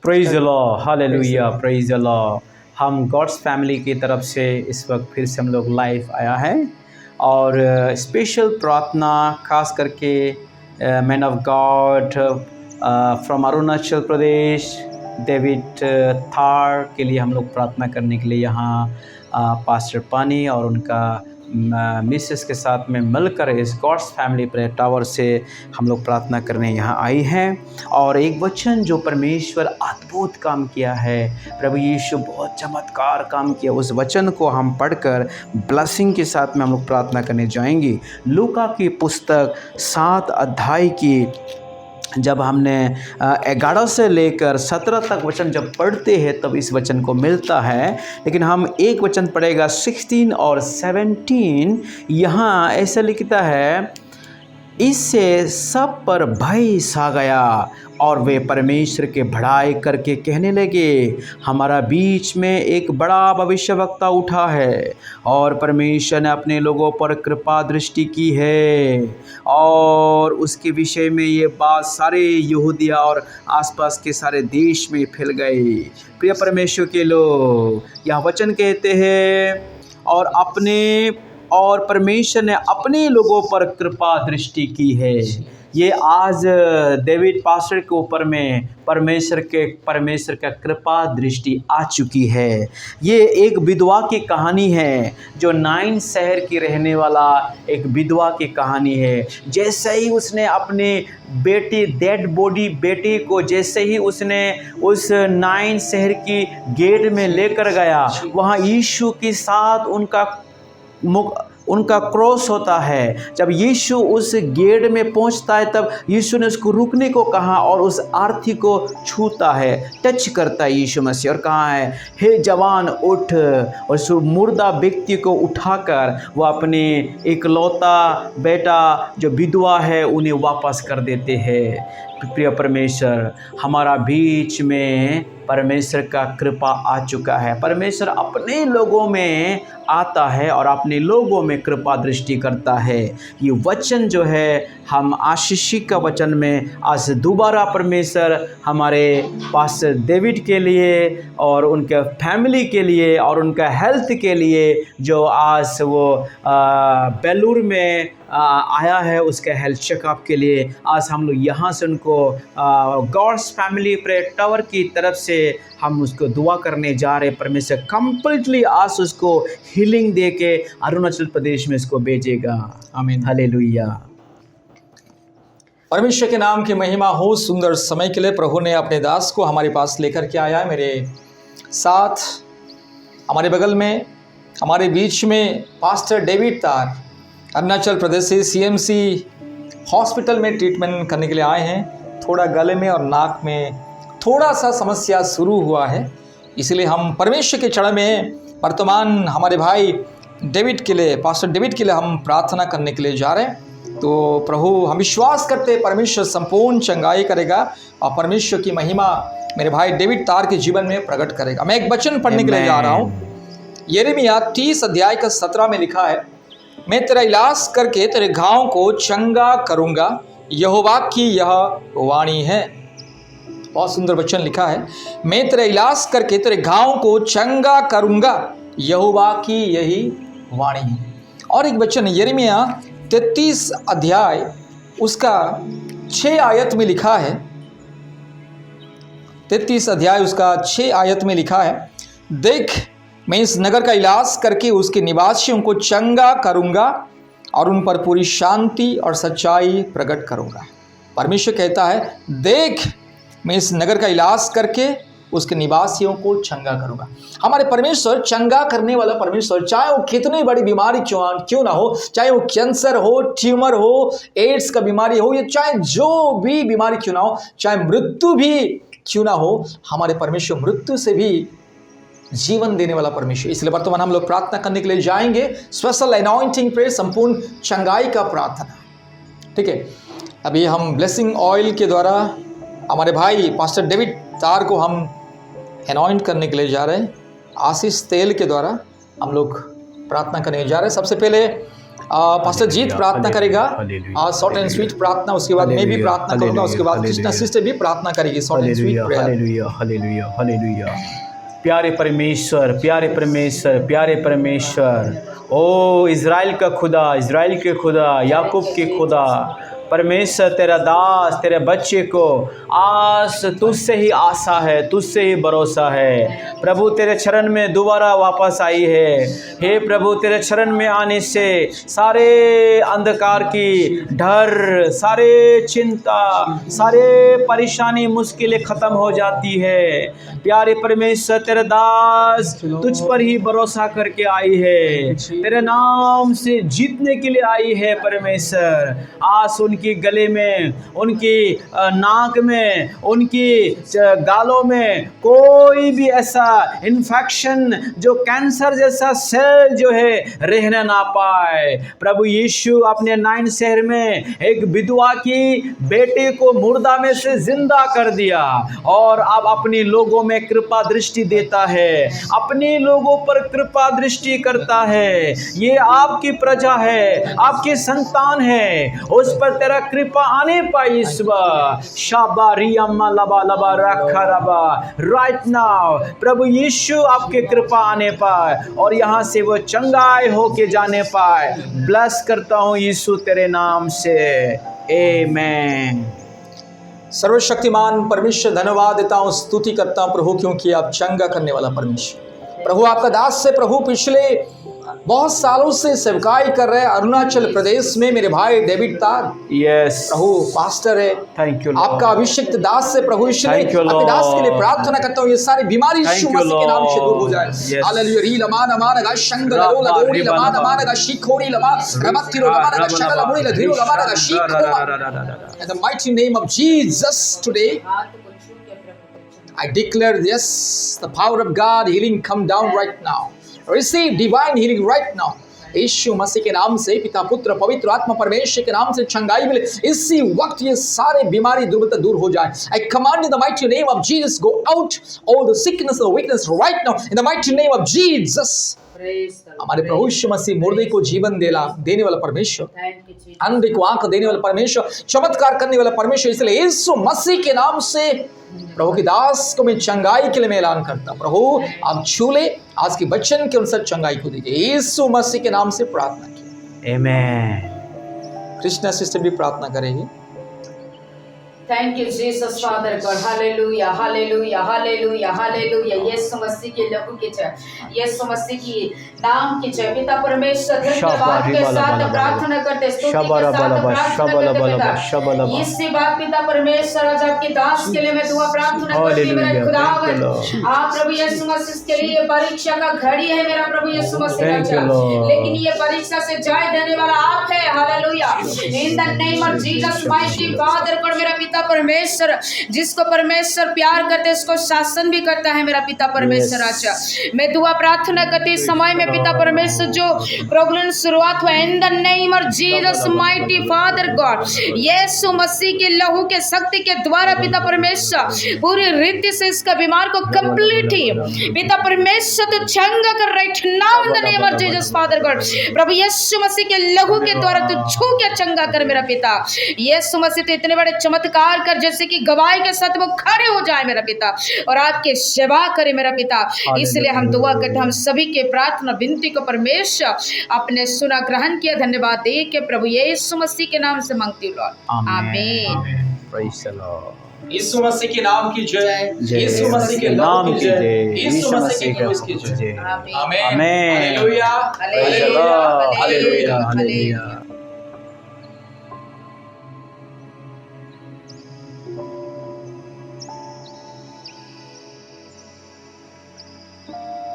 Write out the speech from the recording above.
Praise the Lord, hallelujah, praise the Lord. हम God's family की तरफ से इस वक्त फिर से हम लोग लाइव आया है और स्पेशल प्रार्थना खास करके man of God from Arunachal Pradesh David Thar के लिए हम लोग प्रार्थना करने के लिए यहाँ पास्टर पानी और उनका मिसेस के साथ में मिलकर इस गॉड्स फैमिली प्रेयर टावर से हम लोग प्रार्थना करने यहाँ आई हैं। और एक वचन जो परमेश्वर अद्भुत काम किया है, प्रभु यीशु बहुत चमत्कार काम किया, उस वचन को हम पढ़कर ब्लेसिंग के साथ में हम लोग प्रार्थना करने जाएंगे। लूका की पुस्तक 7 अध्याय की जब हमने 11 से लेकर 17 तक वचन जब पढ़ते हैं तब इस वचन को मिलता है, लेकिन हम एक वचन पढ़ेगा 16 और 17। यहाँ ऐसा लिखता है, इससे सब पर भय छा गया और वे परमेश्वर के बड़ाई करके कहने लगे, हमारा बीच में एक बड़ा भविष्यवक्ता उठा है और परमेश्वर ने अपने लोगों पर कृपा दृष्टि की है। और उसके विषय में ये बात सारे यहूदिया और आसपास के सारे देश में फैल गई। प्रिय परमेश्वर के लोग, यह वचन कहते हैं और परमेश्वर ने अपने लोगों पर कृपा दृष्टि की है। ये आज डेविड पास्टर के ऊपर में परमेश्वर का कृपा दृष्टि आ चुकी है। ये एक विधवा की कहानी है, जो 9 शहर की रहने वाला एक विधवा की कहानी है। जैसे ही उसने अपने बेटी डेड बॉडी बेटी को जैसे ही उसने उस 9 शहर की गेट में लेकर गया, वहाँ यीशु के साथ उनका क्रॉस होता है। जब यीशु उस गेट में पहुंचता है तब यीशु ने उसको रुकने को कहा और उस आरती को छूता है, टच करता है यीशु मसीह और कहा है, हे जवान उठ। और उस मुर्दा व्यक्ति को उठाकर वो अपने इकलौता बेटा जो विधवा है उन्हें वापस कर देते हैं। प्रिय परमेश्वर, हमारा बीच में परमेश्वर का कृपा आ चुका है। परमेश्वर अपने लोगों में आता है और अपने लोगों में कृपा दृष्टि करता है। ये वचन जो है हम आशीषी का वचन में आज दोबारा परमेश्वर हमारे पास डेविड के लिए और उनके फैमिली के लिए और उनका हेल्थ के लिए, जो आज वो बेलूर में आया है उसके हेल्थ चेकअप के लिए, आज हम लोग यहाँ से उनको गॉड्स फैमिली प्रेयर टावर की तरफ से हम उसको दुआ करने जा रहे हैं। परमेश्वर कंप्लीटली आज उसको हीलिंग दे के अरुणाचल प्रदेश में इसको भेजेगा। आमीन, हालेलुया। परमेश्वर के नाम की महिमा हो। सुंदर समय के लिए प्रभु ने अपने दास को हमारे पास लेकर के आया है। मेरे साथ हमारे बगल में हमारे बीच में पास्टर डेविड तार अरुणाचल प्रदेश से CMC हॉस्पिटल में ट्रीटमेंट करने के लिए आए हैं। थोड़ा गले में और नाक में थोड़ा सा समस्या शुरू हुआ है, इसलिए हम परमेश्वर के चरण में वर्तमान हमारे भाई डेविड के लिए, पास्टर डेविड के लिए हम प्रार्थना करने के लिए जा रहे हैं। तो प्रभु, हम विश्वास करते हैं परमेश्वर संपूर्ण चंगाई करेगा और परमेश्वर की महिमा मेरे भाई डेविड तार के जीवन में प्रकट करेगा। मैं एक वचन पढ़ने के लिए जा रहा हूँ। यिर्मयाह 30 अध्याय का 17 में लिखा है, मैं तेरा इलाज करके तेरे घाव को चंगा करूंगा, यहोवा की यह वाणी है। बहुत सुंदर वचन लिखा है, मैं तेरा इलाज करके तेरे घाव को चंगा करूंगा, यहोवा की यही वाणी है। और एक वचन यिर्मयाह 33 अध्याय उसका 6 आयत में लिखा है, 33 अध्याय उसका 6 आयत में लिखा है, देख मैं इस नगर का इलाज करके उसके निवासियों को चंगा करूंगा और उन पर पूरी शांति और सच्चाई प्रकट करूंगा। परमेश्वर कहता है, देख मैं इस नगर का इलाज करके उसके निवासियों को चंगा करूंगा। हमारे परमेश्वर चंगा करने वाला परमेश्वर, चाहे वो कितनी बड़ी बीमारी क्यों ना हो, चाहे वो कैंसर हो, ट्यूमर हो, एड्स का बीमारी हो, या चाहे जो भी बीमारी क्यों ना हो, चाहे मृत्यु भी क्यों ना हो, हमारे परमेश्वर मृत्यु से भी जीवन देने वाला परमेश्वर। इसलिए वर्तमान हम लोग प्रार्थना करने के लिए जाएंगे, स्पेशल अनॉइंटिंग प्रेयर, संपूर्ण चंगाई का प्रार्थना। ठीक है, अभी हम ब्लेसिंग ऑयल के द्वारा हमारे भाई पास्टर डेविड तार को हम अनॉइंट करने के लिए जा रहे हैं। आशीष तेल के द्वारा हम लोग प्रार्थना करने जा रहे हैं। सबसे पहले पास्टर जीत प्रार्थना करेगा हालेलुया, शॉर्ट एंड स्वीट प्रार्थना, उसके बाद मैं भी प्रार्थना करूंगा, उसके बाद कृष्णा सिस्टर भी प्रार्थना करेगी short and sweet prayer. Hallelujah, hallelujah, hallelujah. प्यारे परमेश्वर, प्यारे परमेश्वर, प्यारे परमेश्वर, ओ इज़राइल का खुदा, इज़राइल के खुदा, याकूब के खुदा, परमेश्वर तेरा दास, तेरे बच्चे को आस तुझसे ही आशा है, तुझसे ही भरोसा है प्रभु। तेरे चरण में दोबारा वापस आई है। हे प्रभु, तेरे चरण में आने से सारे अंधकार की डर, सारे चिंता, सारे परेशानी, मुश्किलें ख़त्म हो जाती है। प्यारे परमेश्वर, तेरे दास तुझ पर ही भरोसा करके आई है, तेरे नाम से जीतने के लिए आई है परमेश्वर। आस उनकी गले में, उनकी नाक में, उनकी गालों में कोई भी ऐसा इन्फेक्शन, जो कैंसर जैसा सेल जो है रहने ना पाए। प्रभु यीशु अपने 9 शहर में एक विधवा की बेटे को मुर्दा में से जिंदा कर दिया और अब अपने लोगों में कृपा दृष्टि देता है, अपने लोगों पर कृपा दृष्टि करता है। ये आपकी प्रजा है, आपकी संतान है, उस पर तेरा कृपा आने पाए ईश्वर। शाबा रियम्मा लबा लबा रखा रबा राइट नाउ प्रभु यीशु आपके कृपा आने पाए और यहाँ से वो चंगाई होके जाने पाए। ब्लेस करता हूँ यीशु तेरे नाम से, आमीन। सर्वशक्तिमान परमेश्वर, धन्यवाद देता हूँ, स्तुति करता हूँ प्रभु, क्योंकि आप चंगा करने वाला परमेश्वर। प्रभु आपका दास से प्रभु पिछले बहुत सालों से सेवकाई कर रहे हैं अरुणाचल प्रदेश में मेरे भाई डेविड तार। यस प्रभु पास्टर है। थैंक यू आपका अभिषिक्त दास से प्रभु यीशु ने अपने दास के लिए प्रार्थना करता हूँ, ये सारी बीमारी यीशु मसीह के नाम से दूर हो जाए। हालेलुया। री लमान अमान गा शंग लगो लगोरी लमान अमान गा शिखोरी लमा रमतिरो लमान गा शगल मुरी लधिरो लमान गा शिखोमा। In the mighty name of Jesus today I declare this, the power of God healing come down right now. Receive divine healing right now. यीशु मसीह के नाम से, पिता पुत्र पवित्र आत्मा परमेश्वर के नाम से चंगाई मिले इसी वक्त। ये सारे बीमारी दुर्बलता दूर हो जाए। I command in the mighty name of Jesus, go out all the sickness and the weakness right now in the mighty name of Jesus. हमारे प्रभु यीशु मसीह मुर्दे को जीवन देने वाला परमेश्वर, अंधे को आंख देने वाला परमेश्वर, चमत्कार करने वाला परमेश्वर, इसलिए यीशु मसीह के नाम से प्रभु के दास को मैं चंगाई के लिए मैं ऐलान करता। प्रभु आप छू ले, आज के वचन के अनुसार चंगाई को दीजिए, यीशु मसीह के नाम से प्रार्थना की, आमीन। कृष्णा सिस्टर भी प्रार्थना करेगी। Thank you, Jesus, Father God. Hallelujah, hallelujah, hallelujah, hallelujah. यीशु मसीह के लहू की जय, यीशु मसीह की नाम की जय। पिता परमेश्वर धन्यवाद के साथ प्रार्थना करते, स्तुति के साथ प्रार्थना करते। इसी बात पिता परमेश्वर आज आपके दास के लिए मैं दुआ प्रार्थना करती हूँ मेरे खुदावन। आप प्रभु यीशु मसीह के लिए परीक्षा का घड़ी है मेरा प्रभु यीशु मसीह राजा, लेकिन ये परीक्षा से जय देने वाला आप है। Hallelujah. In the name of Jesus mighty father God, मेरा पिता परमेश्वर जिसको परमेश्वर प्यार करते उसको शासन भी करता है मेरा पिता परमेश्वर राजा। मैं दुआ प्रार्थना करती इस समय में पिता परमेश्वर जो प्रोग्राम शुरुआत हुआ, in the name of Jesus mighty father God, यीशु मसीह के लहू के शक्ति के द्वारा पिता परमेश्वर पूरी रीति से इसका बीमार को कंप्लीट ही पिता परमेश्वर तो चंगा कर right now in the name of Jesus father God. प्रभु यीशु मसीह के लहू के द्वारा तो छू के चंगा कर मेरा पिता। यीशु मसीह तो इतने बड़े चमत्कार कर जैसे कि गवाही के साथ वो खड़े हो जाए मेरा पिता और आपके सेवा करे मेरा पिता। इसलिए हम दुआ करते, हम सभी के प्रार्थना विनती को परमेश्वर अपने सुना ग्रहण किया। धन्यवाद दे के प्रभु यीशु मसीह के नाम से मांगती हूँ लॉर्ड, आमीन। Praise the lord. यीशु मसीह के नाम की जय, यीशु मसीह के नाम की जय, यीशु मसीह की जय, आमीन। Hallelujah, hallelujah, hallelujah.